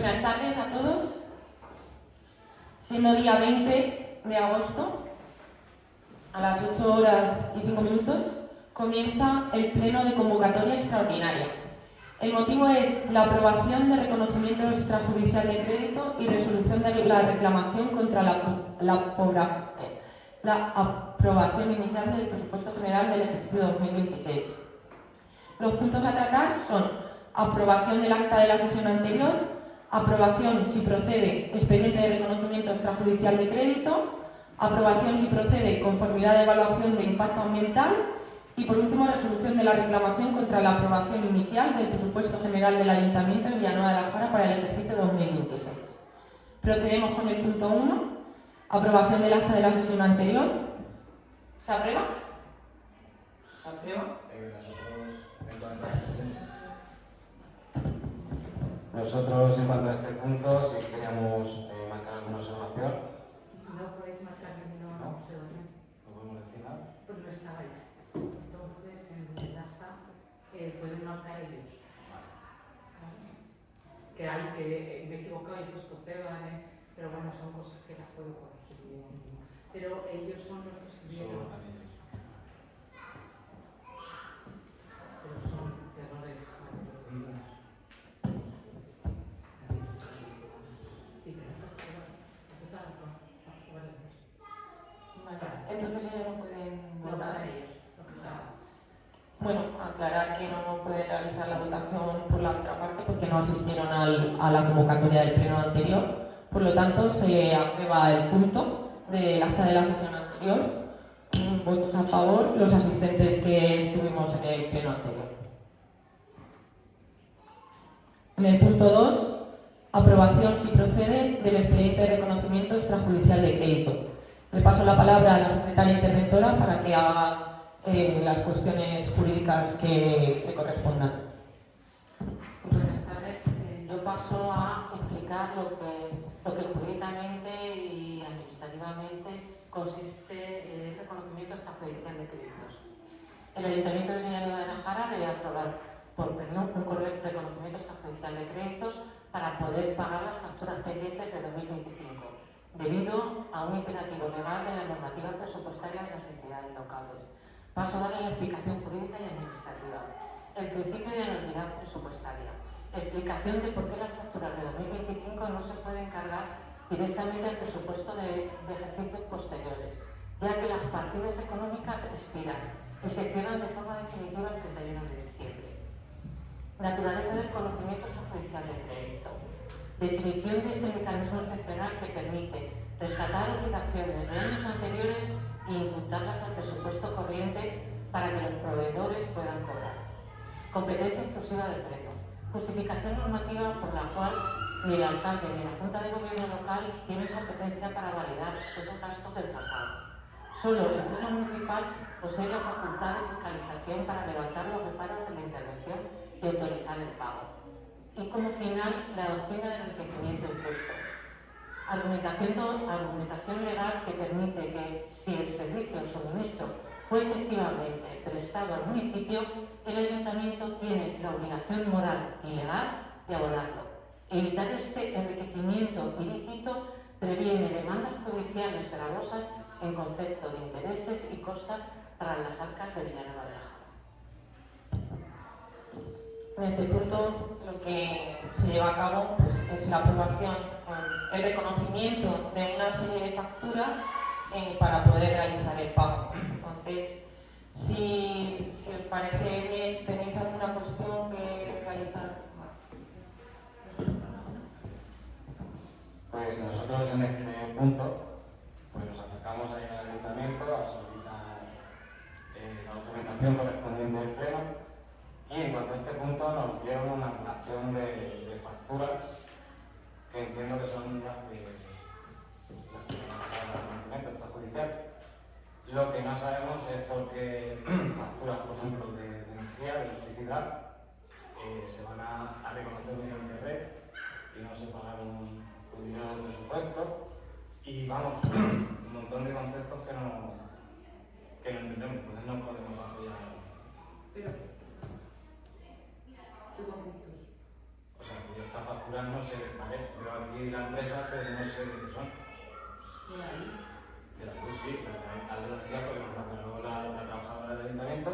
Buenas tardes a todos. Siendo día 20 de agosto, a las 8 horas y 5 minutos, comienza el pleno de convocatoria extraordinaria. El motivo es la aprobación de reconocimiento extrajudicial de crédito y resolución de la reclamación contra la aprobación inicial del presupuesto general del ejercicio 2026. Los puntos a tratar son aprobación del acta de la sesión anterior, aprobación, si procede, expediente de reconocimiento extrajudicial de crédito, aprobación, si procede, conformidad de evaluación de impacto ambiental y, por último, resolución de la reclamación contra la aprobación inicial del presupuesto general del Ayuntamiento de Villanueva de la Jara para el ejercicio 2026. Procedemos con el punto 1, aprobación del acta de la sesión anterior. ¿Se aprueba? ¿Se aprueba? Nosotros, en cuanto a este punto, si queríamos marcar alguna observación. No podéis marcar ninguna observación. ¿No podemos decir nada? Pues no estabais. Entonces, en el acta pueden marcar ellos. Que hay que, me he equivocado, he puesto pero bueno, son cosas que las puedo corregir. Pero ellos son los que escribieron. Solo votan ellos. Pero son errores. Entonces ellos no pueden votar. Ellos, lo que sea. Bueno, aclarar que no pueden realizar la votación por la otra parte porque no asistieron a la convocatoria del pleno anterior. Por lo tanto, se aprueba el punto del acta de la sesión anterior. Votos a favor, los asistentes que estuvimos en el pleno anterior. En el punto 2, aprobación, si procede, del expediente de reconocimiento extrajudicial de crédito. Le paso la palabra a la secretaria interventora para que haga las cuestiones jurídicas que le correspondan. Buenas tardes. Yo paso a explicar lo que jurídicamente y administrativamente consiste el reconocimiento extrajudicial de créditos. El Ayuntamiento de Villanueva de la Jara debe aprobar por pleno un reconocimiento extrajudicial de créditos para poder pagar las facturas pendientes de 2025. Debido a un imperativo legal de la normativa presupuestaria de las entidades locales. Paso a darle la explicación jurídica y administrativa. El principio de anualidad presupuestaria. Explicación de por qué las facturas de 2025 no se pueden cargar directamente al presupuesto de ejercicios posteriores, ya que las partidas económicas expiran y se cierran de forma definitiva el 31 de diciembre. Naturaleza del conocimiento extrajudicial de crédito. Definición de este mecanismo excepcional que permite rescatar obligaciones de años anteriores e imputarlas al presupuesto corriente para que los proveedores puedan cobrar. Competencia exclusiva del Pleno. Justificación normativa por la cual ni el alcalde ni la Junta de Gobierno local tienen competencia para validar esos gastos del pasado. Solo el Pleno municipal posee la facultad de fiscalización para levantar los reparos de la intervención y autorizar el pago. Y como final, la doctrina de enriquecimiento injusto. Argumentación legal que permite que, si el servicio o suministro fue efectivamente prestado al municipio, el ayuntamiento tiene la obligación moral y legal de abonarlo. Evitar este enriquecimiento ilícito previene demandas judiciales gravosas en concepto de intereses y costas para las arcas de Villanueva de la Jara. En este punto, lo que se lleva a cabo pues, es la aprobación, el reconocimiento de una serie de facturas para poder realizar el pago. Entonces, si os parece bien, ¿tenéis alguna cuestión que realizar? Pues nosotros en este punto pues nos acercamos ahí al Ayuntamiento a solicitar la documentación correspondiente del Pleno. Y en cuanto a este punto nos dieron una relación de facturas que entiendo que son las que van a pasar al reconocimiento extrajudicial. Lo que no sabemos es por qué facturas, por ejemplo, de energía, de electricidad, se van a reconocer mediante red y no se pagaron con dinero del presupuesto. Y vamos, un montón de conceptos que no entendemos, entonces no podemos apoyar. Pero, ¿qué conceptos? O sea, que yo esta factura facturas no sé, ¿vale? Pero aquí la empresa, pues no sé de qué son. ¿Y la luz? De la luz sí, pero también algo de energía porque nos aclaró la trabajadora del ayuntamiento,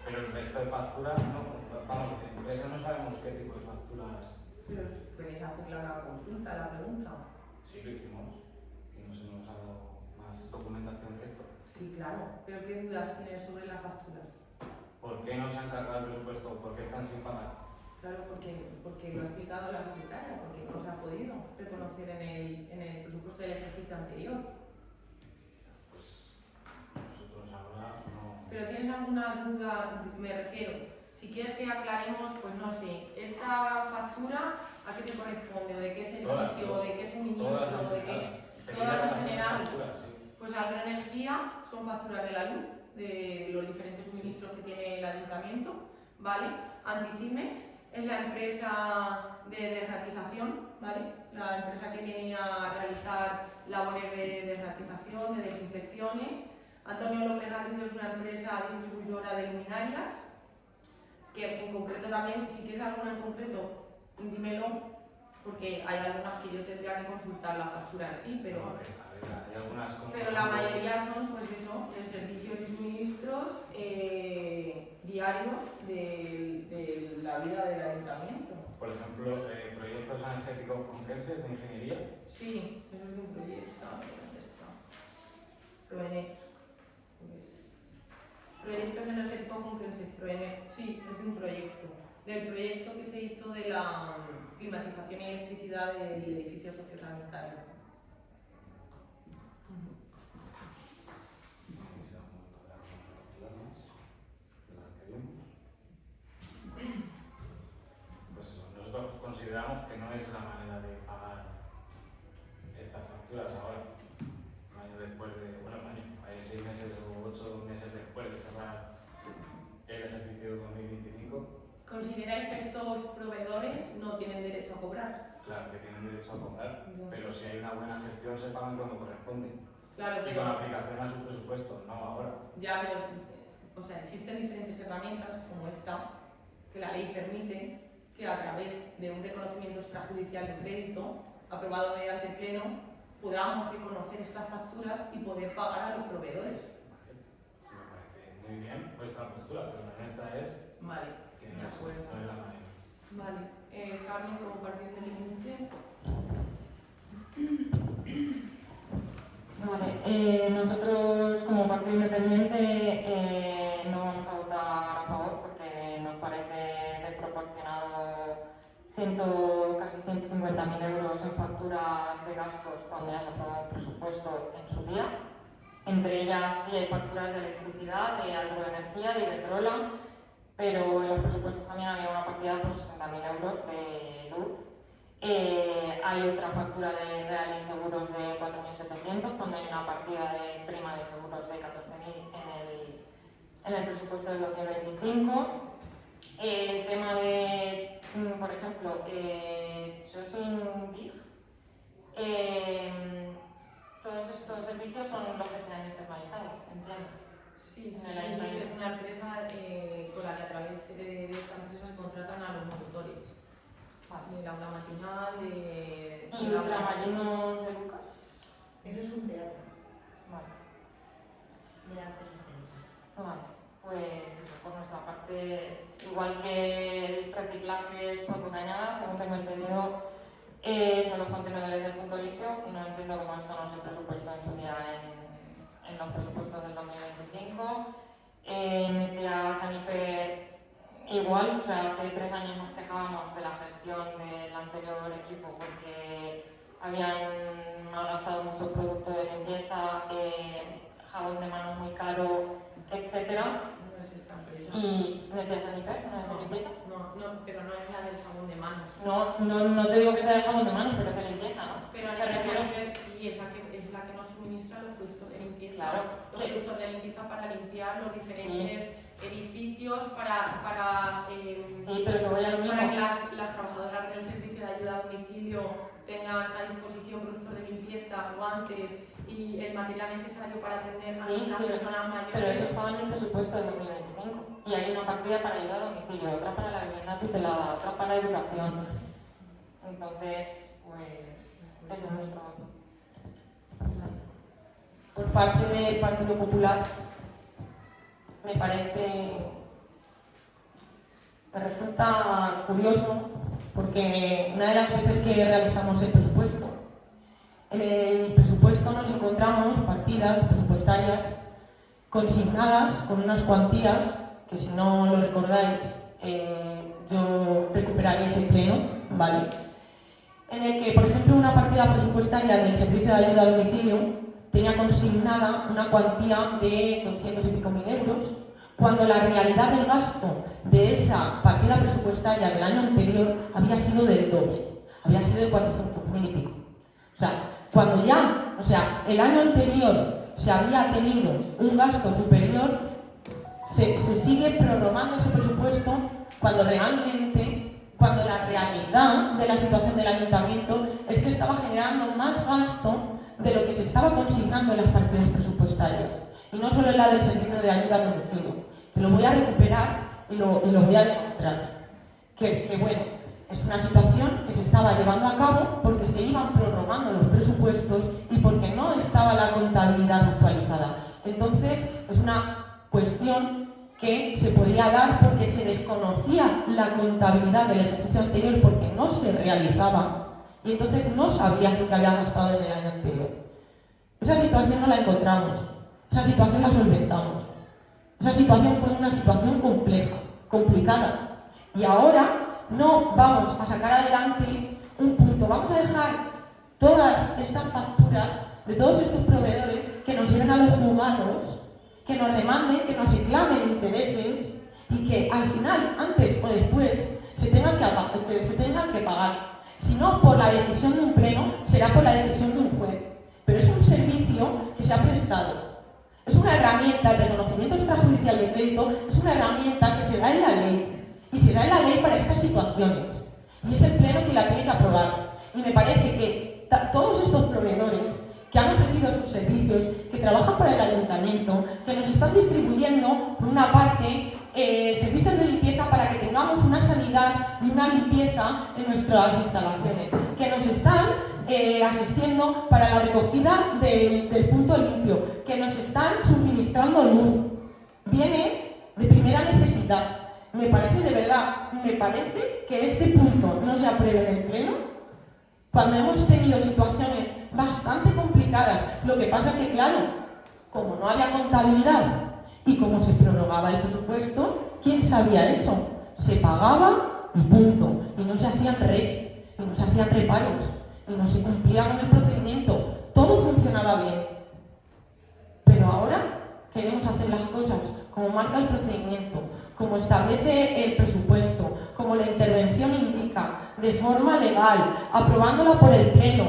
pero el resto de facturas no. Vamos, de empresa no sabemos qué tipo de facturas. Pero puedes hacer la consulta, la pregunta. Sí, lo hicimos y no se nos ha dado más documentación que esto. Sí, claro. Pero ¿qué dudas tienes sobre las facturas? ¿Por qué no se han cargado el presupuesto? ¿Por qué están sin pagar? Claro, porque lo ha explicado la secretaria, porque no se ha podido reconocer en el presupuesto del ejercicio anterior. Pues nosotros ahora no. Pero ¿tienes alguna duda? Me refiero, si quieres que aclaremos, pues no sé, esta factura, ¿a qué se corresponde? ¿O de qué servicio? ¿O de qué suministro? Todas ¿O de qué? Todas en general. Facturas, sí. Pues Agroenergía son facturas de la luz, de los diferentes suministros que tiene el ayuntamiento, ¿vale? Anticimex es la empresa de desratización, ¿vale? La empresa que viene a realizar labores de desratización, de desinfecciones. Antonio López Garrido es una empresa distribuidora de luminarias, que en concreto también, si quieres alguna en concreto, dímelo, porque hay algunas que yo tendría que consultar la factura en sí, pero... No, a ver, hay algunas como... Pero la mayoría son, pues eso, servicios y suministros diarios de la vida del ayuntamiento. Por ejemplo, proyectos energéticos conquenses de ingeniería. Sí, eso es de un proyecto. ¿Dónde está? Proener. Proyectos energéticos conquenses, Proener. Sí, es de un proyecto. Del proyecto que se hizo de la climatización y electricidad del edificio sociosanitario. Pues nosotros consideramos que no es la manera de pagar estas facturas ahora, un año después de, bueno, un año, hay 6 meses o 8 meses después de cerrar el ejercicio 2025. ¿Consideráis que estos proveedores no tienen derecho a cobrar? Claro que tienen derecho a cobrar, pero si hay una buena gestión se pagan cuando corresponde. Claro, Y con aplicación a su presupuesto, no ahora. ya, pero, o sea, existen diferentes herramientas como esta, que la ley permite que a través de un reconocimiento extrajudicial de crédito, aprobado mediante pleno, podamos reconocer estas facturas y poder pagar a los proveedores. Vale. Sí, me parece muy bien vuestra postura, pero la nuestra es Vale, que de no es acuerdo. la manera. Vale, Carmen, como partido independiente. Vale, nosotros como partido independiente no vamos a votar a favor porque nos parece desproporcionado casi 150.000 euros en facturas de gastos cuando ya se aprobó un presupuesto en su día. Entre ellas sí hay facturas de electricidad, de Agroenergía, de Iberdrola, pero en los presupuestos también había una partida por 60.000 euros de luz. Hay otra factura de Real y Seguros de 4.700, cuando hay una partida de prima de seguros de 14.000 en el presupuesto del 2025. El tema de, por ejemplo, Sosin Big, todos estos servicios son los que se han externalizado, entiendo. Sí, En el ayuntamiento. es una empresa con la que a través de esta empresa se contratan a los monitores. De la aula matinal, ¿Y Ultramarinos de Lucas? Eso es un teatro Vale. de artes escénicas. Vale, pues por nuestra parte, igual que el reciclaje es Pozo Cañada, según tengo entendido, son los contenedores del punto limpio. No entiendo cómo esto no se presupuestó en su día en los presupuestos del 2025. Metia Saniper igual, o sea, hace 3 años nos quejábamos de la gestión del anterior equipo porque habían malgastado mucho producto de limpieza, jabón de mano muy caro, etc. No es esta empresa. Y Metia Saniper, ¿no es de limpieza? No, pero no es la del jabón de manos. No te digo que sea de jabón de manos, pero es de limpieza, ¿no? Pero Me refiero- sí, es la que nos suministra los productos de limpieza. Claro. Los productos de limpieza para limpiar los diferentes edificios, para Sí, pero que voy a lo mismo. para que las trabajadoras del servicio de ayuda a domicilio tengan a disposición productos de limpieza, guantes y el material necesario para atender a Sí, las sí, personas mayores. Pero eso estaba en el presupuesto del 2025. Y hay una partida para ayuda a domicilio, otra para la vivienda tutelada, otra para educación. Entonces, Entonces, pues, ese es nuestro voto. Por parte del Partido Popular, me resulta curioso porque una de las veces que realizamos el presupuesto, en el presupuesto nos encontramos partidas presupuestarias consignadas con unas cuantías que, si no lo recordáis, yo recuperaréis el pleno, ¿vale? En el que, por ejemplo, una partida presupuestaria del servicio de ayuda a domicilio tenía consignada una cuantía de 200 y pico mil euros, cuando la realidad del gasto de esa partida presupuestaria del año anterior había sido del doble, había sido de 400.000 y pico. O sea, cuando ya, el año anterior se había tenido un gasto superior, se sigue prorrogando ese presupuesto cuando la realidad de la situación del ayuntamiento es que estaba generando más gasto de lo que se estaba consignando en las partidas presupuestarias. Y no solo en la del servicio de ayuda a domicilio, que lo voy a recuperar y lo voy a demostrar. Que bueno, es una situación que se estaba llevando a cabo porque se iban prorrogando los presupuestos y porque no estaba la contabilidad actualizada. Entonces, es una cuestión que se podía dar porque se desconocía la contabilidad del ejercicio anterior, porque no se realizaba y entonces no sabías lo que habías gastado en el año anterior. Esa situación no la encontramos, esa situación la solventamos. Esa situación fue una situación compleja, complicada. Y ahora no vamos a sacar adelante un punto, vamos a dejar todas estas facturas de todos estos proveedores que nos lleven a los juzgados, que nos demanden, que nos reclamen intereses y que al final, antes o después, se tengan que pagar. Si no por la decisión de un pleno, será por la decisión de un juez. Pero es un servicio que se ha prestado. Es una herramienta, el reconocimiento extrajudicial de crédito es una herramienta que se da en la ley. Y se da en la ley para estas situaciones. Y es el pleno que la tiene que aprobar. Y me parece que todos estos proveedores que han ofrecido sus servicios, que trabajan para el ayuntamiento, que nos están distribuyendo, por una parte, servicios de limpieza para que tengamos una sanidad y una limpieza en nuestras instalaciones, que nos están asistiendo para la recogida del punto limpio, que nos están suministrando luz, bienes de primera necesidad. Me parece que este punto no se apruebe en el pleno cuando hemos tenido situaciones bastante complicadas. Lo que pasa es que, claro, como no había contabilidad y como se prorrogaba el presupuesto, ¿quién sabía eso? Se pagaba y punto. Y no se hacían y no se hacían reparos, y no se cumplía con el procedimiento. Todo funcionaba bien. Pero ahora queremos hacer las cosas como marca el procedimiento, como establece el presupuesto, como la intervención indica, de forma legal, aprobándola por el pleno,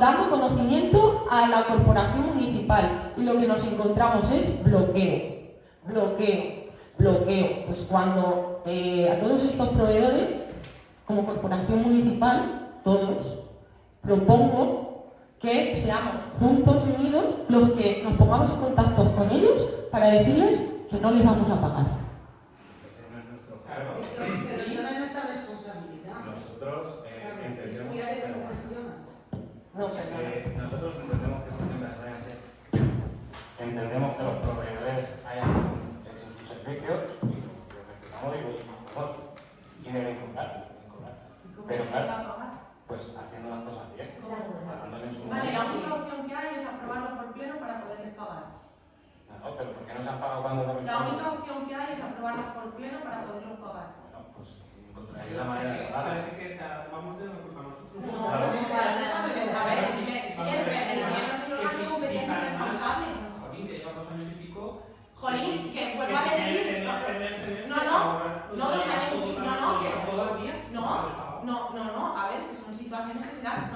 dando conocimiento a la corporación municipal. Y lo que nos encontramos es bloqueo. Pues cuando a todos estos proveedores, como corporación municipal, todos, propongo que seamos juntos y unidos los que nos pongamos en contacto con ellos para decirles que no les vamos a pagar. Ese no es nuestro cargo. Pero eso no es nuestra responsabilidad. Nosotros Es cuidar de cómo gestionas. nosotros entendemos que estas empresas hayan sido. Entendemos que los proveedores hayan hecho su servicio y lo respetamos y deben cobrar. Pero claro, pues haciendo las cosas bien, dándoles un... Vale, la única opción que hay es aprobarlo por pleno para poderles pagar. No, pero ¿por qué no se han pagado cuando lo La única opción que hay es aprobarlos por pleno para poderlos pagar. Bueno, pues encontraré la manera de pagar. Parece que vamos a tener la culpa nosotros. A ver, si el pleno se lo da su competencia responsable. Jolín, que lleva 2 años y pico. Jolín, que vuelva a decir... No, a ver, que son situaciones que se dan.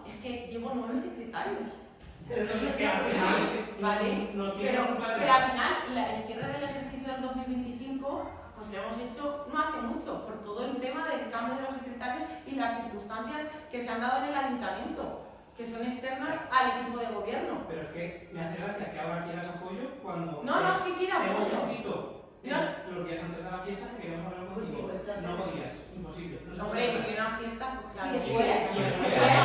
Es que llevo 9 secretarios. Pero no es que al final, vale, no tiene pero culpa de al final el cierre del ejercicio del 2025 pues lo hemos hecho no hace mucho por todo el tema del cambio de los secretarios y las circunstancias que se han dado en el ayuntamiento, que son externas al equipo de gobierno. Pero es que me hace gracia que ahora quieras apoyo cuando No es que quiera te hemos apoyo. escrito Los días antes de la fiesta que queríamos hablar contigo, no podías, imposible. No se Hombre, podía. porque una fiesta, pues claro. Y después. Bueno,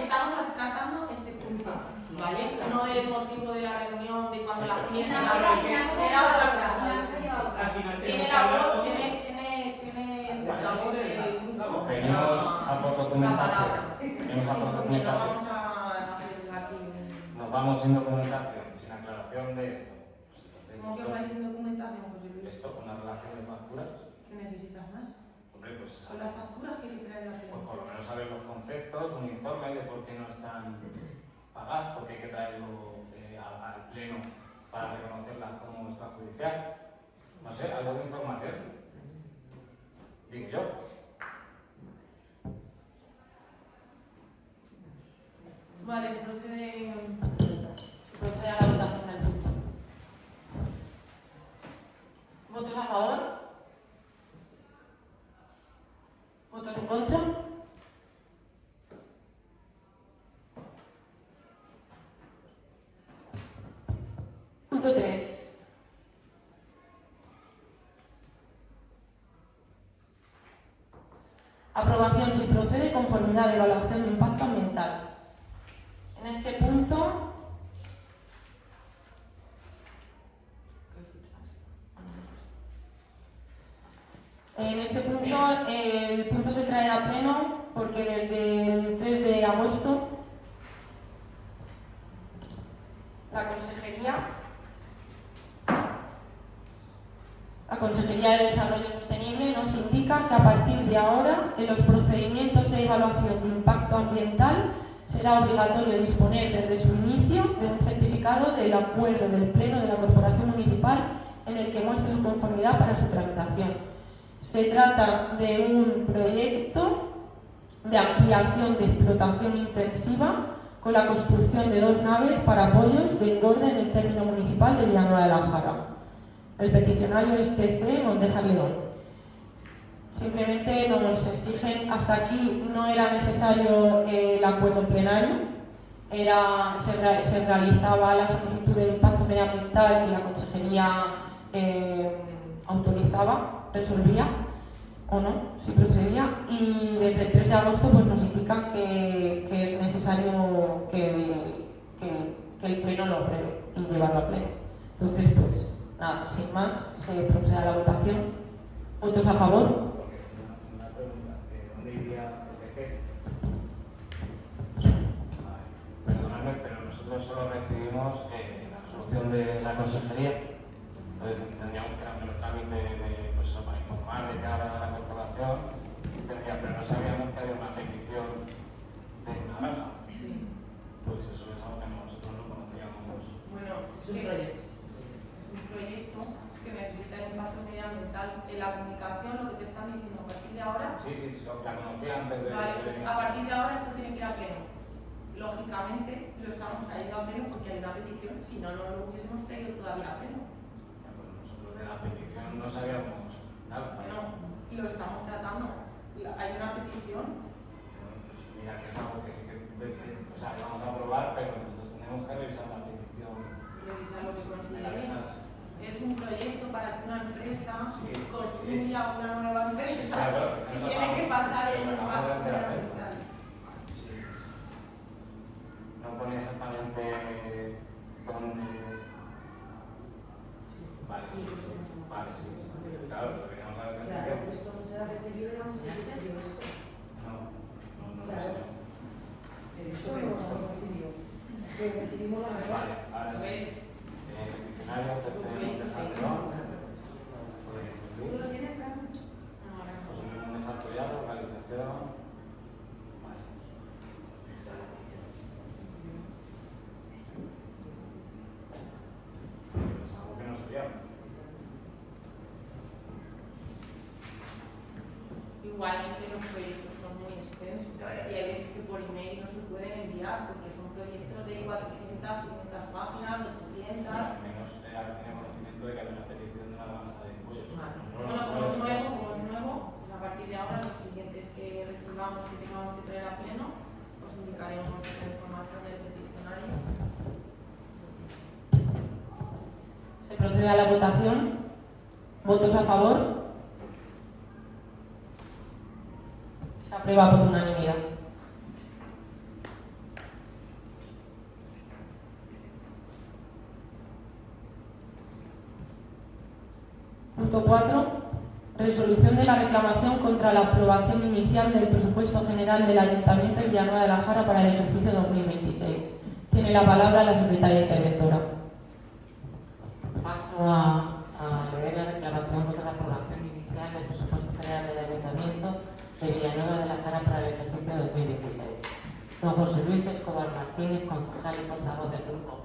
estamos tratando este punto, ¿vale? Esto no es el motivo de la reunión, de cuando la fiesta, Una la cosa era otra lleva a cosa. otra, una cosa lleva a otra. Al final Tiene tenemos que la hablar voz, todos. tiene Vale, la voz de vamos. Venimos a por documentación. Venimos a por no documentación. vamos a arriesgar aquí. Nos vamos sin documentación, sin aclaración de esto. Pues entonces, ¿Cómo que vais sin documentación, José Luis? esto, una relación de facturas, ¿Qué necesitas más? hombre, pues, Son las facturas que se traen la pues por lo menos saber los conceptos, un informe de por qué no están pagadas, porque hay que traerlo al pleno para reconocerlas como extrajudicial. No sé, algo de información. Digo yo. Vale, se procede. Procede a la votación del punto. ¿Votos a favor? ¿Votos en contra? Punto 3. Aprobación si procede conformidad de evaluación de impacto ambiental. En este punto, el punto se trae a pleno porque desde el 3 de agosto la Consejería de Desarrollo Sostenible nos indica que a partir de ahora en los procedimientos de evaluación de impacto ambiental será obligatorio disponer desde su inicio de un certificado del acuerdo del Pleno de la Corporación Municipal en el que muestre su conformidad para su tramitación. Se trata de un proyecto de ampliación de explotación intensiva con la construcción de 2 naves para apoyos de engorde en el término municipal de Villanueva de la Jara. El peticionario es TC Mondejar León. Simplemente nos exigen, hasta aquí no era necesario el acuerdo plenario, se realizaba la solicitud del impacto medioambiental y la Consejería autorizaba, resolvía o no, si procedía, y desde el 3 de agosto pues, nos indican que es necesario que el Pleno lo apruebe y llevarlo a Pleno. Entonces, pues nada, sin más, se procede a la votación. ¿Votos a favor? Una pregunta, ¿dónde iría el PG? Perdonadme, pero nosotros solo recibimos la resolución de la Consejería. Entonces tendríamos que hacer el trámite de, pues eso, para informar de cara a la corporación, pero no sabíamos que había una petición de naranja. Pues eso es algo que nosotros no conocíamos. Bueno, Es un proyecto. es un proyecto que necesita el impacto medioambiental. En la comunicación, lo que te están diciendo a partir de ahora, Sí, la conocía antes de vale, pues venir. a partir de ahora esto tiene que ir a pleno. Lógicamente lo estamos trayendo a pleno porque hay una petición, si no, no lo hubiésemos traído todavía a pleno. Ya, pues nosotros de la petición no sabíamos nada. Bueno, lo estamos tratando. Hay una petición. Bueno, pues mira que es algo que sí que, o sea, vamos a aprobar, pero nosotros tenemos que revisar la petición. Revisar lo que Me la consideres. dejas. Es un proyecto para que una empresa Sí, construya una nueva empresa. Está claro, que nos Tiene que pasar el nos acabamos de impacto enterar de esto. medioambiental. Sí. No pone exactamente dónde. Vale, sí. Vale, sí. Claro, lo deberíamos haber Claro, recibido. esto no será recibido y vamos a recibido esto. No lo Claro. sé. Esto no lo recibió. Que recibimos la verdad. Vale, ahora sí. Peticionario, tercero, Mondejar León. ¿Tú lo tienes, Carmen? José Luis Mondejar Collado, localización. Vale. Es algo que no sabíamos. Igualmente los proyectos son muy extensos y hay veces que por email no se pueden enviar porque son proyectos de 400, 500 páginas, 800. Al menos ahora tiene conocimiento de que hay una petición de una granja de pollos. Bueno, como es nuevo, pues a partir de ahora los siguientes que recibamos que tengamos que traer a pleno, pues indicaremos la información del peticionario. Se procede a la votación. ¿Votos a favor? Se aprueba por unanimidad. Punto 4. Resolución de la reclamación contra la aprobación inicial del presupuesto general del Ayuntamiento de Villanueva de la Jara para el ejercicio 2026. Tiene la palabra la secretaria interventora. Paso a leer la reclamación contra la aprobación inicial del presupuesto general del Ayuntamiento de Villanueva de la Jara para el ejercicio 2026. Don José Luis Escobar Martínez, concejal y portavoz del Grupo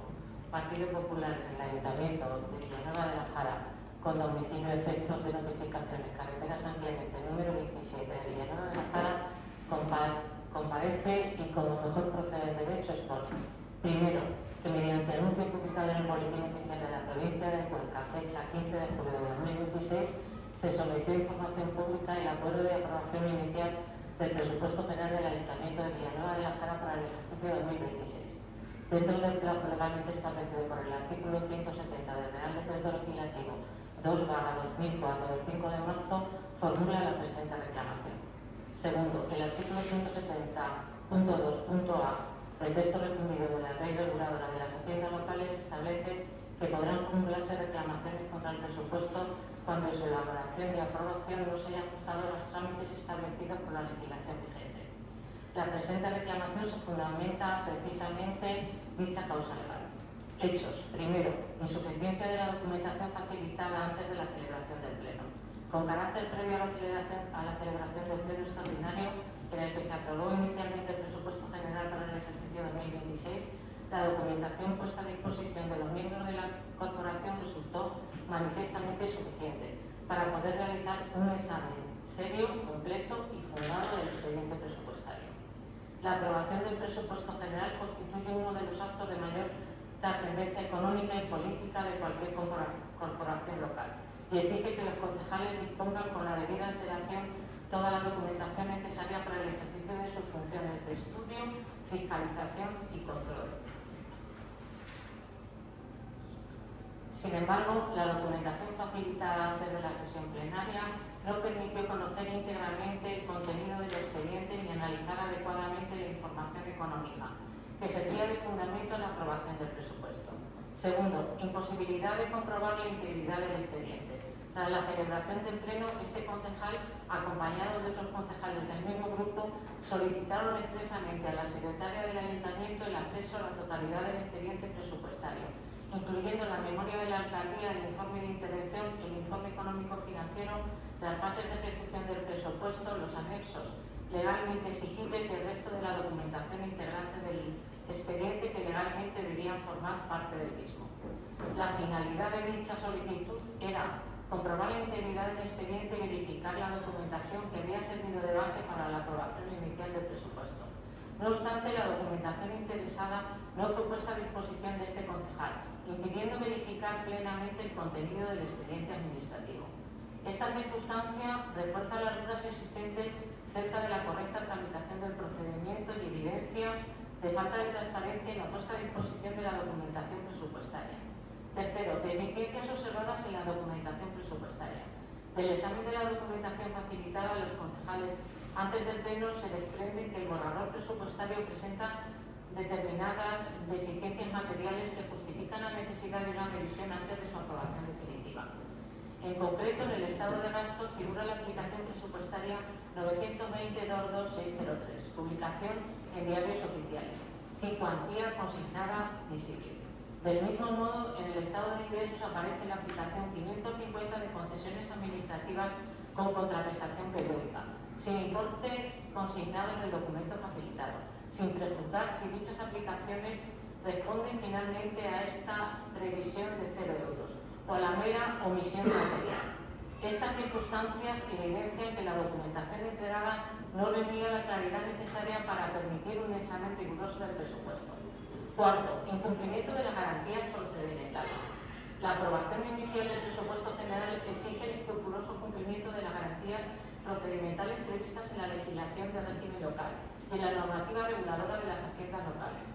Partido Popular en el Ayuntamiento de Villanueva de la Jara, con domicilio efectos de notificaciones, carretera San Clemente número 27 de Villanueva de la Jara, comparece y como mejor procede en derecho expone: primero, que mediante anuncio publicado en el Boletín Oficial de la Provincia de Cuenca, fecha 15 de julio de 2026, se sometió a información pública el acuerdo de aprobación inicial del presupuesto general del Ayuntamiento de Villanueva de la Jara para el ejercicio 2026. Dentro del plazo legalmente establecido por el artículo 170 del Real Decreto Legislativo 2/2004 del 5 de marzo, formula la presente reclamación. Segundo, el artículo 170.2.a del texto resumido de la Ley Reguladora de las Haciendas Locales establece que podrán formularse reclamaciones contra el presupuesto cuando su elaboración y aprobación no se haya ajustado a los trámites establecidos por la legislación vigente. La presente reclamación se fundamenta precisamente dicha causa legal. Hechos. Primero, insuficiencia de la documentación facilitada antes de la celebración del Pleno. Con carácter previo a la celebración del Pleno extraordinario, en el que se aprobó inicialmente el presupuesto general para el ejercicio 2026, la documentación puesta a disposición de los miembros de la corporación resultó manifiestamente insuficiente para poder realizar un examen serio, completo y fundado del expediente presupuestario. La aprobación del presupuesto general constituye uno de los actos de mayor trascendencia económica y política de cualquier corporación local y exige que los concejales dispongan con la debida antelación toda la documentación necesaria para el ejercicio de sus funciones de estudio, fiscalización y control. Sin embargo, la documentación facilitada antes de la sesión plenaria no permitió conocer íntegramente el contenido del expediente ni analizar adecuadamente la información económica que servía de fundamento a la aprobación del presupuesto. Segundo, imposibilidad de comprobar la integridad del expediente. Tras la celebración del Pleno, este concejal, acompañado de otros concejales del mismo grupo, solicitaron expresamente a la secretaria del Ayuntamiento el acceso a la totalidad del expediente presupuestario, incluyendo la memoria de la alcaldía, el informe de intervención, el informe económico-financiero, las fases de ejecución del presupuesto, los anexos legalmente exigibles y el resto de la documentación integrante del expediente que legalmente debían formar parte del mismo. La finalidad de dicha solicitud era comprobar la integridad del expediente y verificar la documentación que había servido de base para la aprobación inicial del presupuesto. No obstante, la documentación interesada no fue puesta a disposición de este concejal, impidiendo verificar plenamente el contenido del expediente administrativo. Esta circunstancia refuerza las dudas existentes cerca de la correcta tramitación del procedimiento y evidencia de falta de transparencia en la puesta a disposición de la documentación presupuestaria. Tercero, deficiencias observadas en la documentación presupuestaria. Del examen de la documentación facilitada a los concejales antes del Pleno se desprende que el borrador presupuestario presenta determinadas deficiencias materiales que justifican la necesidad de una revisión antes de su aprobación definitiva. En concreto, en el estado de gastos figura la aplicación presupuestaria 920-22603, publicación en diarios oficiales, sin cuantía consignada visible. Del mismo modo, en el estado de ingresos aparece la aplicación 550 de concesiones administrativas con contraprestación periódica, sin importe consignado en el documento facilitado, sin prejuzgar si dichas aplicaciones responden finalmente a esta previsión de 0 euros o a la mera omisión material. Estas circunstancias evidencian que la documentación entregada no reunía la claridad necesaria para permitir un examen riguroso del presupuesto. Cuarto, incumplimiento de las garantías procedimentales. La aprobación inicial del presupuesto general exige el escrupuloso cumplimiento de las garantías procedimentales previstas en la legislación de régimen local y en la normativa reguladora de las haciendas locales.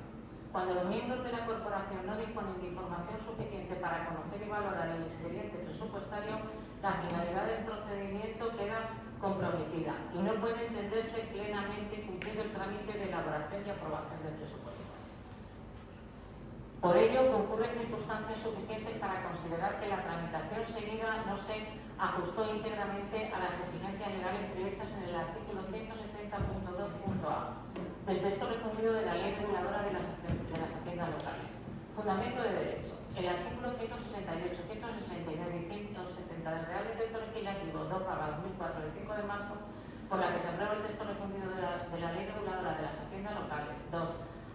cuando los miembros de la corporación no disponen de información suficiente para conocer y valorar el expediente presupuestario, la finalidad del procedimiento queda comprometida y no puede entenderse plenamente cumplido el trámite de elaboración y aprobación del presupuesto. Por ello, concurren circunstancias suficientes para considerar que la tramitación seguida no se ajustó íntegramente a las exigencias legales previstas en el artículo 170.2.a del texto refundido de la Ley Reguladora de las Haciendas Locales. Fundamento de derecho. El artículo 168, 169 y 170 del Real Decreto Legislativo 2/2004 de 5 de marzo, por la que se aprueba el texto refundido de la Ley Reguladora de las Haciendas Locales. 2.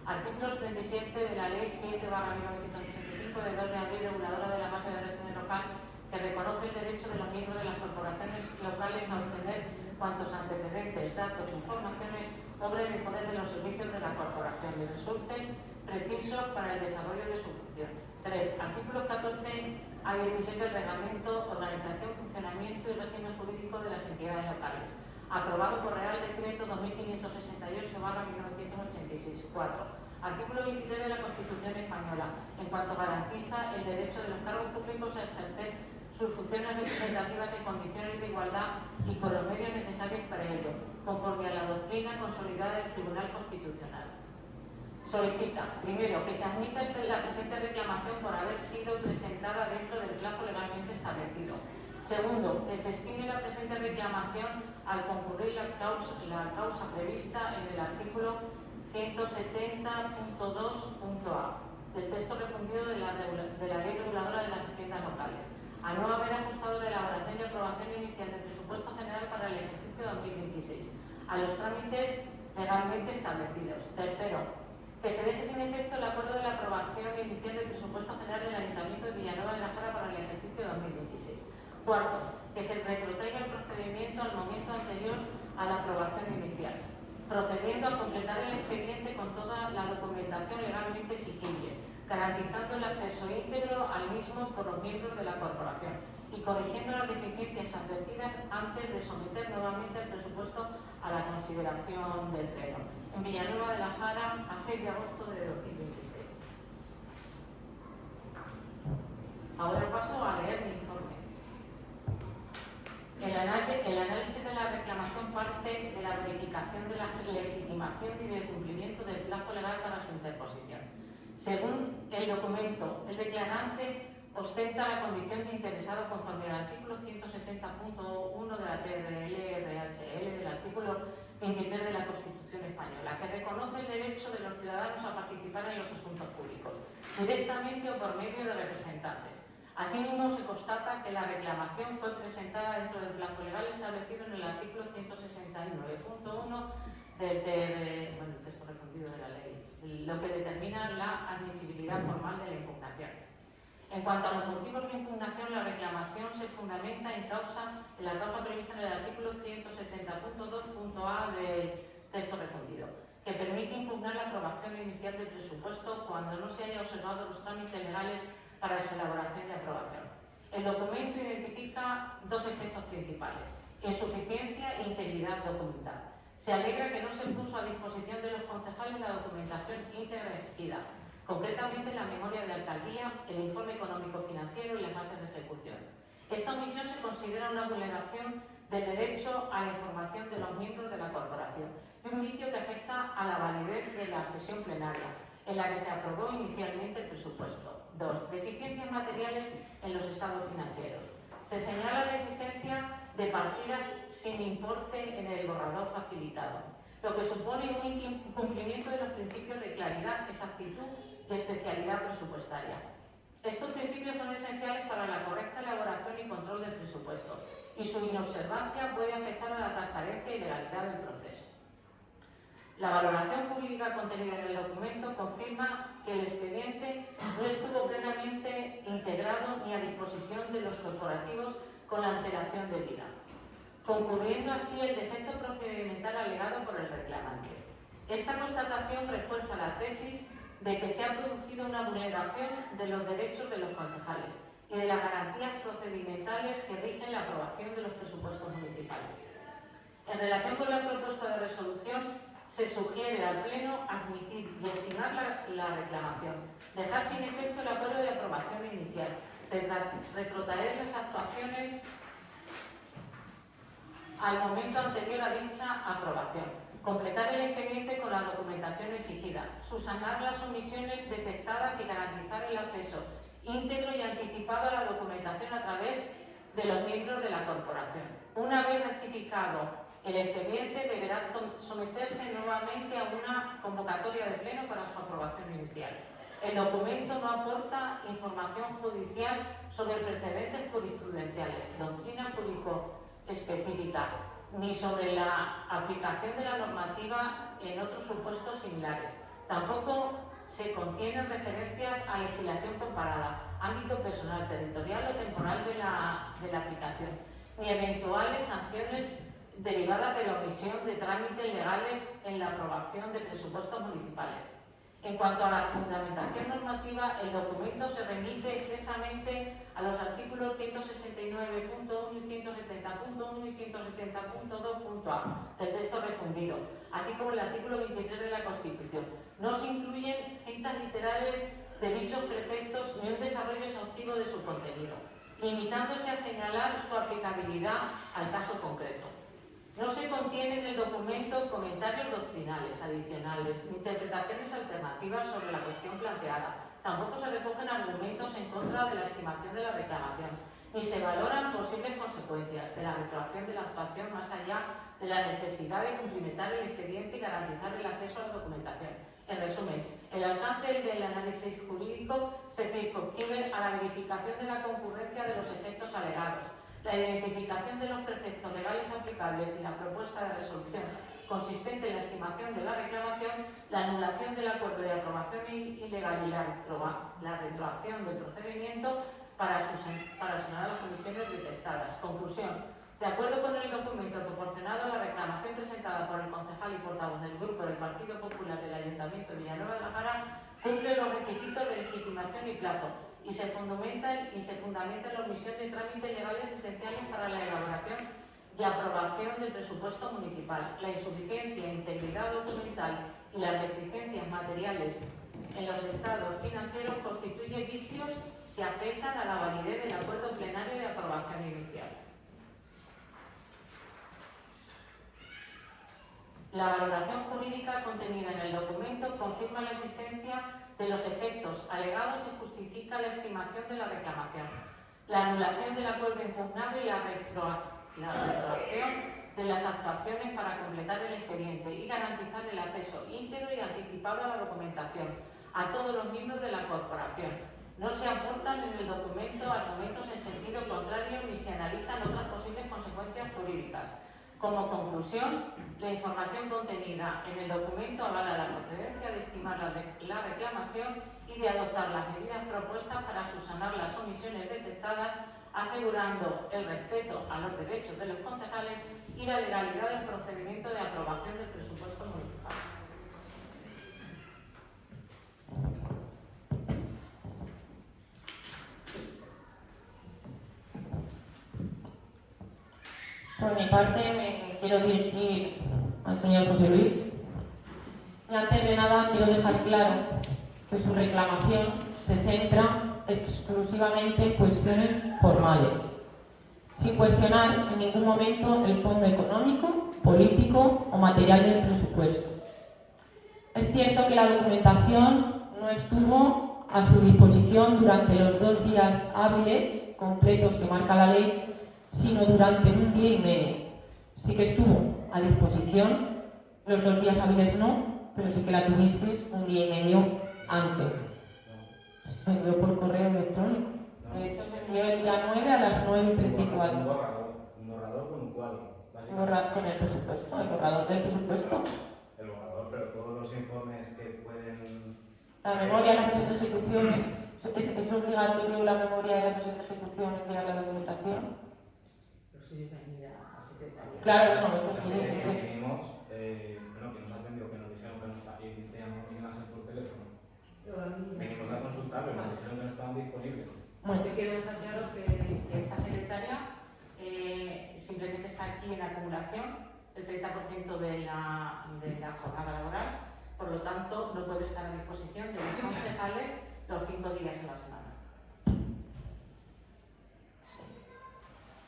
Artículos 37 de la Ley 7/1985 de 2 de abril, reguladora de la base de régimen local, que reconoce el derecho de los miembros de las corporaciones locales a obtener cuantos antecedentes, datos e informaciones obren en poder de los servicios de la corporación y resulten precisos para el desarrollo de su función. 3. Artículos 14 a 16 del Reglamento, Organización, Funcionamiento y Régimen Jurídico de las Entidades Locales, aprobado por Real Decreto 2568/1986. 4. Artículo 23 de la Constitución Española, en cuanto garantiza el derecho de los cargos públicos a ejercer sus funciones representativas en condiciones de igualdad y con los medios necesarios para ello, conforme a la doctrina consolidada del Tribunal Constitucional. Solicita, primero, que se admita la presente reclamación por haber sido presentada dentro del plazo legalmente establecido. Segundo, que se estime la presente reclamación al concurrir la causa prevista en el artículo 170.2.a del texto refundido de la Ley Reguladora de las Haciendas Locales, a no haber ajustado la elaboración y aprobación inicial del presupuesto general para el ejercicio 2026 a los trámites legalmente establecidos. Tercero, que se deje sin efecto el acuerdo de la aprobación inicial del presupuesto general del Ayuntamiento de Villanueva de la Jara para el ejercicio 2026. Cuarto, que se retrotraiga el procedimiento al momento anterior a la aprobación inicial, procediendo a completar el expediente con toda la documentación legalmente exigible, garantizando el acceso íntegro al mismo por los miembros de la corporación y corrigiendo las deficiencias advertidas antes de someter nuevamente el presupuesto a la consideración del Pleno. En Villanueva de la Jara, a 6 de agosto de 2026. Ahora paso a leer mi informe. El análisis de la reclamación parte de la verificación de la legitimación y del cumplimiento del plazo legal para su interposición. Según el documento, el declarante ostenta la condición de interesado conforme al artículo 170.1 de la TRL-RHL del artículo 23 de la Constitución Española, que reconoce el derecho de los ciudadanos a participar en los asuntos públicos, directamente o por medio de representantes. Asimismo, se constata que la reclamación fue presentada dentro del plazo legal establecido en el artículo 169.1 del texto refundido de la ley, lo que determina la admisibilidad formal de la impugnación. En cuanto a los motivos de impugnación, la reclamación se fundamenta en la causa prevista en el artículo 170.2.a del texto refundido, que permite impugnar la aprobación inicial del presupuesto cuando no se haya observado los trámites legales para su elaboración y aprobación. El documento identifica dos efectos principales: insuficiencia e integridad documental. Se alegra que no se puso a disposición de los concejales la documentación íntegra exigida, concretamente la memoria de alcaldía, el informe económico-financiero y las bases de ejecución. Esta omisión se considera una vulneración del derecho a la información de los miembros de la corporación y un vicio que afecta a la validez de la sesión plenaria, en la que se aprobó inicialmente el presupuesto. 2. Deficiencias materiales en los estados financieros. Se señala la existencia de partidas sin importe en el borrador facilitado, lo que supone un incumplimiento de los principios de claridad, exactitud y especialidad presupuestaria. Estos principios son esenciales para la correcta elaboración y control del presupuesto, y su inobservancia puede afectar a la transparencia y legalidad del proceso. La valoración jurídica contenida en el documento confirma que el expediente no estuvo plenamente integrado ni a disposición de los corporativos con la antelación debida, concurriendo así el defecto procedimental alegado por el reclamante. Esta constatación refuerza la tesis de que se ha producido una vulneración de los derechos de los concejales y de las garantías procedimentales que rigen la aprobación de los presupuestos municipales. En relación con la propuesta de resolución, se sugiere al Pleno admitir y estimar sancionar la reclamación, dejar sin efecto el acuerdo de aprobación inicial, retrotraer las actuaciones al momento anterior a dicha aprobación, completar el expediente con la documentación exigida, subsanar las omisiones detectadas y garantizar el acceso íntegro y anticipado a la documentación a través de los miembros de la corporación. Una vez rectificado el expediente, deberá someterse nuevamente a una convocatoria de pleno para su aprobación inicial. El documento no aporta información judicial sobre precedentes jurisprudenciales, doctrina jurídico específica, ni sobre la aplicación de la normativa en otros supuestos similares. Tampoco se contienen referencias a legislación comparada, ámbito personal, territorial o temporal de la aplicación, ni eventuales sanciones derivadas de la omisión de trámites legales en la aprobación de presupuestos municipales. En cuanto a la fundamentación normativa, el documento se remite expresamente a los artículos 169.1 y 170.1 y 170.2.a del texto refundido, así como el artículo 23 de la Constitución. No se incluyen citas literales de dichos preceptos ni un desarrollo exhaustivo de su contenido, limitándose a señalar su aplicabilidad al caso concreto. No se contienen en el documento comentarios doctrinales adicionales ni interpretaciones alternativas sobre la cuestión planteada. Tampoco se recogen argumentos en contra de la estimación de la reclamación, ni se valoran posibles consecuencias de la retroacción de la actuación más allá de la necesidad de cumplimentar el expediente y garantizar el acceso a la documentación. En resumen, el alcance del análisis jurídico se circunscribe a la verificación de la concurrencia de los efectos alegados, la identificación de los preceptos legales aplicables y la propuesta de resolución consistente en la estimación de la reclamación, la anulación del acuerdo de aprobación ilegal y la retroacción del procedimiento para subsanar las comisiones detectadas. Conclusión. De acuerdo con el documento proporcionado, la reclamación presentada por el concejal y portavoz del Grupo del Partido Popular del Ayuntamiento de Villanueva de la Jara cumple los requisitos de legitimación y plazo y se fundamenta en la omisión de trámites legales esenciales para la elaboración y aprobación del presupuesto municipal, la insuficiencia e integridad documental y las deficiencias materiales en los estados financieros constituyen vicios que afectan a la validez del acuerdo plenario de aprobación inicial. La valoración jurídica contenida en el documento confirma la existencia de los efectos alegados y justifica la estimación de la reclamación, la anulación del acuerdo impugnado y la retroacción de las actuaciones para completar el expediente y garantizar el acceso íntegro y anticipado a la documentación a todos los miembros de la corporación. No se aportan en el documento argumentos en sentido contrario ni se analizan otras posibles consecuencias jurídicas. Como conclusión, la información contenida en el documento avala la procedencia de estimar la reclamación y de adoptar las medidas propuestas para subsanar las omisiones detectadas, asegurando el respeto a los derechos de los concejales y la legalidad del procedimiento de aprobación del presupuesto municipal. Por mi parte, me quiero dirigir al señor José Luis. Y antes de nada, quiero dejar claro que su reclamación se centra exclusivamente en cuestiones formales, sin cuestionar en ningún momento el fondo económico, político o material del presupuesto. Es cierto que la documentación no estuvo a su disposición durante los 2 días hábiles completos que marca la ley, sino durante 1 día y medio. Sí que estuvo a disposición, los 2 días hábiles no, pero sí que la tuvisteis 1 día y medio antes. Se envió por correo electrónico. De hecho, se envió el día 9 a las 9:34. Un borrador con un cuadro. Con el presupuesto, el borrador del presupuesto. El borrador, pero todos los informes que pueden... La memoria de la presente ejecución, ¿es obligatorio la memoria de la presente ejecución enviar la documentación? Claro, bueno, eso sí, siempre. Venimos, bueno, que nos ha atendido, que nos dijeron que no está, y te llamó Miguel Ángel por teléfono. Venimos a consultarlo y nos dijeron que no estaban disponibles. Bueno, Yo quiero dejar claro que esta secretaria simplemente está aquí en acumulación, el 30% de la jornada laboral, Por lo tanto, no puede estar a disposición de los concejales los 5 días en la semana. Sí,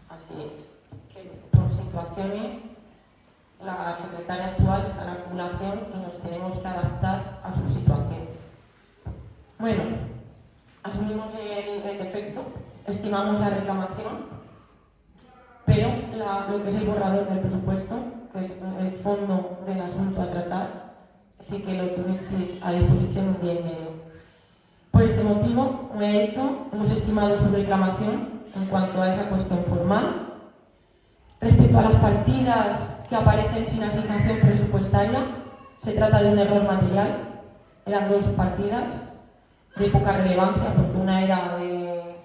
así es. Que por situaciones la secretaria actual está en acumulación y nos tenemos que adaptar a su situación. Bueno, asumimos el defecto, estimamos la reclamación, pero lo que es el borrador del presupuesto, que es el fondo del asunto a tratar, sí que lo tuvisteis a disposición un día y medio. Por este motivo, como he dicho, hemos estimado su reclamación en cuanto a esa cuestión formal. Respecto a las partidas que aparecen sin asignación presupuestaria, se trata de un error material. Eran 2 partidas de poca relevancia, porque una era de...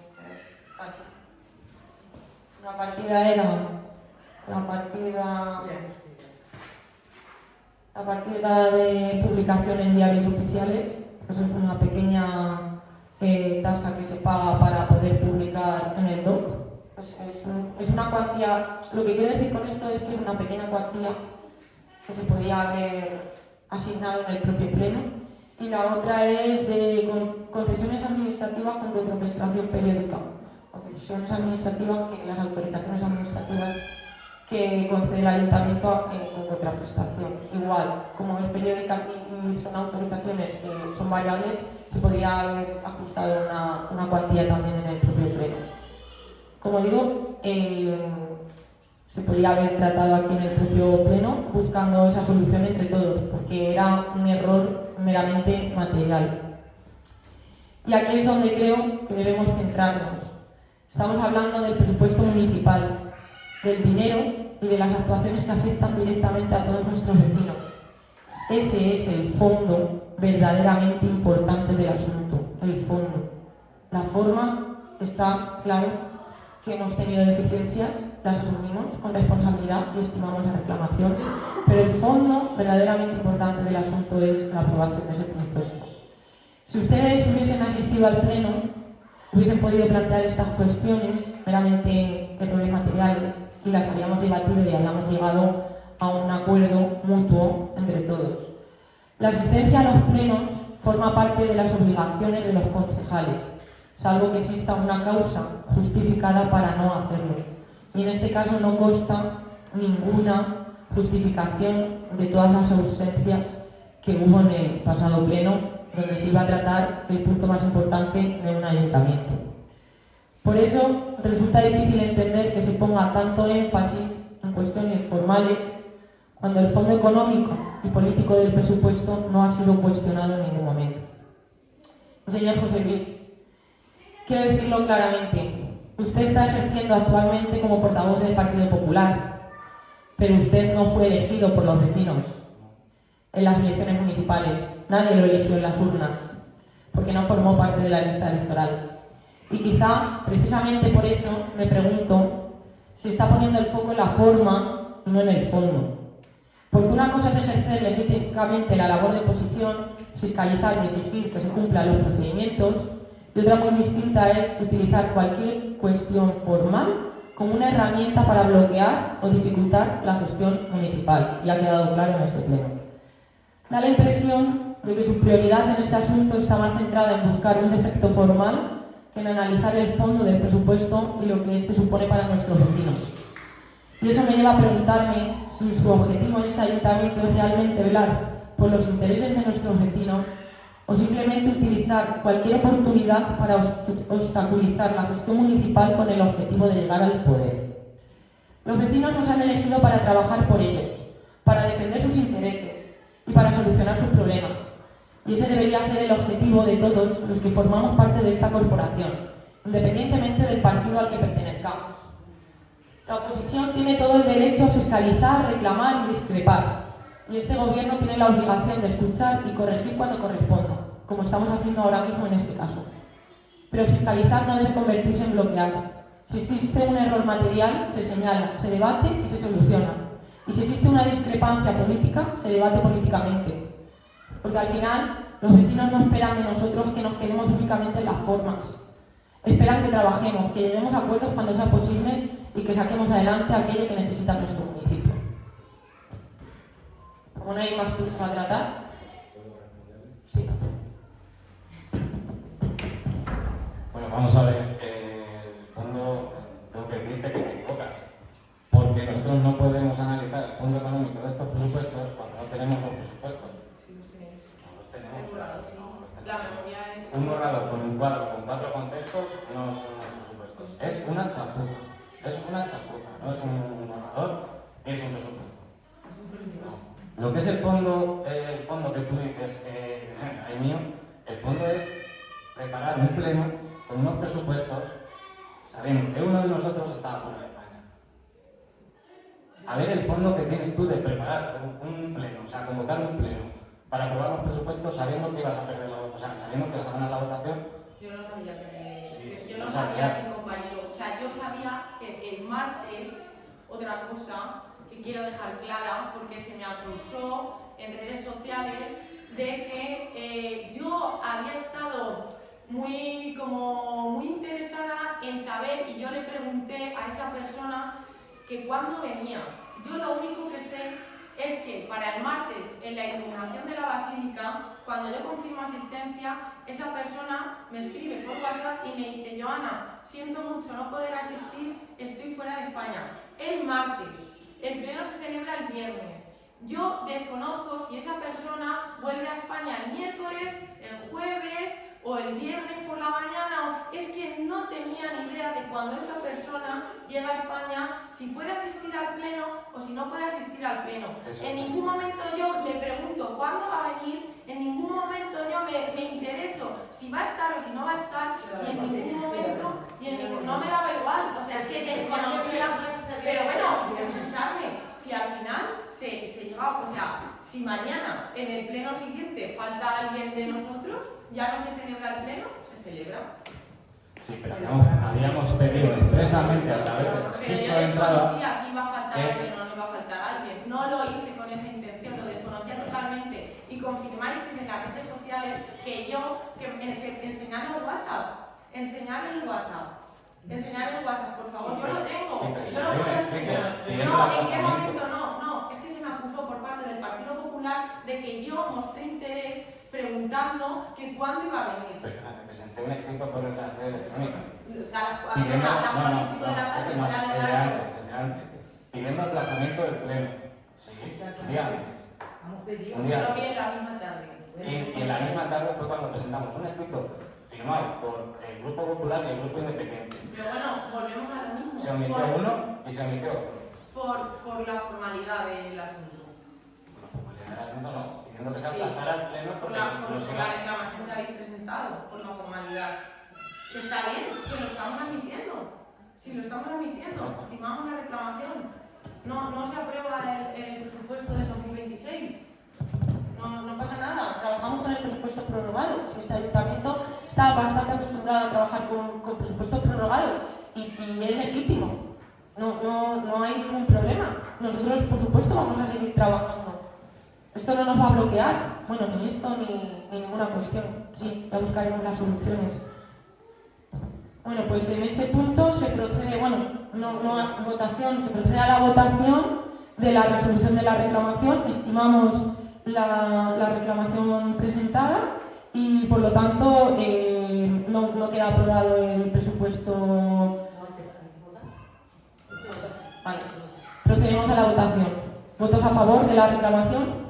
Una partida era la partida de publicación en diarios oficiales. Eso es una pequeña tasa que se paga para poder publicar en el DOC. Es una cuantía, lo que quiero decir con esto es que es una pequeña cuantía que se podía haber asignado en el propio pleno. Y la otra es de concesiones administrativas con contraprestación periódica. Concesiones administrativas, que las autorizaciones administrativas que concede el ayuntamiento con contraprestación. Igual, como es periódica y son autorizaciones que son variables, se podría haber ajustado una cuantía también en el propio pleno. Como digo, se podría haber tratado aquí en el propio pleno buscando esa solución entre todos, porque era un error meramente material. Y aquí es donde creo que debemos centrarnos. Estamos hablando del presupuesto municipal, del dinero y de las actuaciones que afectan directamente a todos nuestros vecinos. Ese es el fondo verdaderamente importante del asunto, el fondo. La forma está claro que hemos tenido deficiencias, las asumimos con responsabilidad y estimamos la reclamación, pero el fondo verdaderamente importante del asunto es la aprobación de ese presupuesto. Si ustedes hubiesen asistido al pleno, hubiesen podido plantear estas cuestiones, meramente errores materiales, y las habíamos debatido y habíamos llegado a un acuerdo mutuo entre todos. La asistencia a los plenos forma parte de las obligaciones de los concejales, salvo que exista una causa justificada para no hacerlo. Y en este caso no consta ninguna justificación de todas las ausencias que hubo en el pasado pleno, donde se iba a tratar el punto más importante de un ayuntamiento. Por eso resulta difícil entender que se ponga tanto énfasis en cuestiones formales cuando el fondo económico y político del presupuesto no ha sido cuestionado en ningún momento. Señor José Luis, quiero decirlo claramente, usted está ejerciendo actualmente como portavoz del Partido Popular, pero usted no fue elegido por los vecinos en las elecciones municipales, nadie lo eligió en las urnas, porque no formó parte de la lista electoral. Y quizá, precisamente por eso, me pregunto, se está poniendo el foco en la forma y no en el fondo. Porque una cosa es ejercer legítimamente la labor de oposición, fiscalizar y exigir que se cumplan los procedimientos, y otra muy distinta es utilizar cualquier cuestión formal como una herramienta para bloquear o dificultar la gestión municipal, y ha quedado claro en este pleno. Da la impresión de que su prioridad en este asunto está más centrada en buscar un defecto formal que en analizar el fondo del presupuesto y lo que éste supone para nuestros vecinos. Y eso me lleva a preguntarme si su objetivo en este ayuntamiento es realmente velar por los intereses de nuestros vecinos o simplemente utilizar cualquier oportunidad para obstaculizar la gestión municipal con el objetivo de llegar al poder. Los vecinos nos han elegido para trabajar por ellos, para defender sus intereses y para solucionar sus problemas. Y ese debería ser el objetivo de todos los que formamos parte de esta corporación, independientemente del partido al que pertenezcamos. La oposición tiene todo el derecho a fiscalizar, reclamar y discrepar, y este gobierno tiene la obligación de escuchar y corregir cuando corresponda, como estamos haciendo ahora mismo en este caso. Pero fiscalizar no debe convertirse en bloquear. Si existe un error material, se señala, se debate y se soluciona. Y si existe una discrepancia política, se debate políticamente. Porque al final, los vecinos no esperan de nosotros que nos quedemos únicamente en las formas. Esperan que trabajemos, que lleguemos a acuerdos cuando sea posible y que saquemos adelante aquello que necesita nuestro municipio. Como no hay más puntos a tratar, vamos a ver, el fondo, tengo que decirte que te equivocas, porque nosotros no podemos analizar el fondo económico de estos presupuestos cuando no tenemos los presupuestos. Sí, los tenéis. No los tenemos. El borrador, sí. No los tenemos. La memoria es... Un borrador con un cuadro con 4 conceptos no son unos presupuestos. Es una chapuza. Es una chapuza. No es un borrador ni es un presupuesto. No. Lo que es el fondo que tú dices, ay mío, el fondo es preparar un pleno con unos presupuestos sabiendo que uno de nosotros estaba fuera de España. A ver el fondo que tienes tú de preparar un pleno, o sea, convocar un pleno para aprobar los presupuestos sabiendo que ibas a perder la votación, o sea, sabiendo que ibas a ganar la votación. Yo no sabía que... Sí, yo no o sabía sea, que compañero... O sea, yo sabía que el martes, otra cosa que quiero dejar clara, porque se me acusó en redes sociales de que yo había estado muy interesada en saber, y yo le pregunté a esa persona que cuándo venía. Yo lo único que sé es que para el martes, en la iluminación de la basílica, cuando yo confirmo asistencia, esa persona me escribe por WhatsApp y me dice: Joana, siento mucho no poder asistir, estoy fuera de España. El martes, el pleno se celebra el viernes. Yo desconozco si esa persona vuelve a España el miércoles, el jueves o el viernes por la mañana. Es que no tenía ni idea de cuando esa persona llega a España, si puede asistir al pleno o si no puede asistir al pleno. En ningún momento yo le pregunto cuándo va a venir, en ningún momento yo me intereso si va a estar o si no va a estar, y en ningún momento, no me daba igual. O sea, es que desconocía. Pero bueno, pensarme, si al final se llega, o sea, si mañana en el pleno siguiente falta alguien de nosotros, ya no se celebra el pleno, se celebra. Sí, pero habíamos pedido expresamente a través del registro de entrada. Pero yo desconocía si iba a faltar alguien o no iba a faltar alguien. No lo hice con esa intención, lo desconocía totalmente. Y confirmáis en las redes sociales que enseñar el WhatsApp. Enseñar el WhatsApp. Enseñar el WhatsApp, por favor, yo lo tengo. Sí, yo lo puedo enseñar. pidiendo No, ¿en qué aplazamiento. momento? No, es que se me acusó por parte del Partido Popular de que yo mostré interés preguntando que cuándo iba a venir. Pero me presenté un escrito por la sede electrónica. A Pidiendo, las 4 y pico de la tarde, ese no, fuera de el de la- antes. Pidiendo aplazamiento del pleno. Sí, un día antes. Hemos pedido. Un Yo día lo vi antes. en la misma tarde. Y en la misma tarde fue cuando presentamos un escrito firmado por el Grupo Popular y el Grupo Independiente. Pero bueno, volvemos a lo mismo. Se omitió uno y se omitió otro. Por la formalidad del asunto. Por la formalidad del asunto no, pidiendo que se Sí. aplazara el pleno Por porque la no se reclamación que habéis presentado, por la formalidad. Que está bien, que lo estamos admitiendo. Si lo estamos admitiendo, estimamos la reclamación. No se aprueba el presupuesto de 2026. No pasa nada, trabajamos con el presupuesto prorrogado. Si este ayuntamiento está bastante acostumbrado a trabajar con presupuestos prorrogados y es legítimo, no hay ningún problema. Nosotros, por supuesto, vamos a seguir trabajando. Esto no nos va a bloquear, bueno, ni esto ni ninguna cuestión. Sí, ya buscaremos las soluciones. Bueno, pues en este punto se procede, no a votación, se procede a la votación de la resolución de la reclamación. Estimamos la reclamación presentada y por lo tanto no queda aprobado el presupuesto. Vale. Procedemos a la votación. ¿Votos a favor de la reclamación?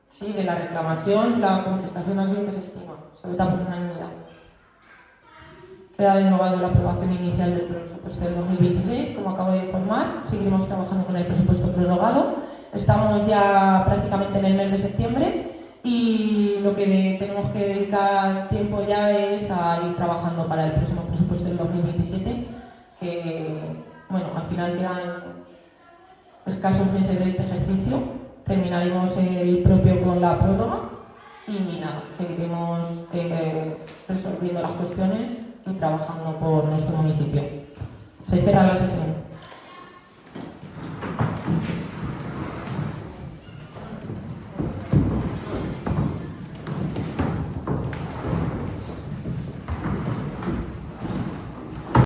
Sí, de la reclamación, la contestación ha sido que se estima. Se vota por unanimidad. Queda denegado la aprobación inicial del presupuesto del 2026, como acabo de informar. Seguiremos trabajando con el presupuesto prorrogado. Estamos ya prácticamente en el mes de septiembre y lo que tenemos que dedicar tiempo ya es a ir trabajando para el próximo presupuesto del 2027, que, al final quedan escasos meses de este ejercicio. Terminaremos el propio con la prórroga y nada, seguiremos resolviendo las cuestiones y trabajando por nuestro municipio. Se cierra la sesión.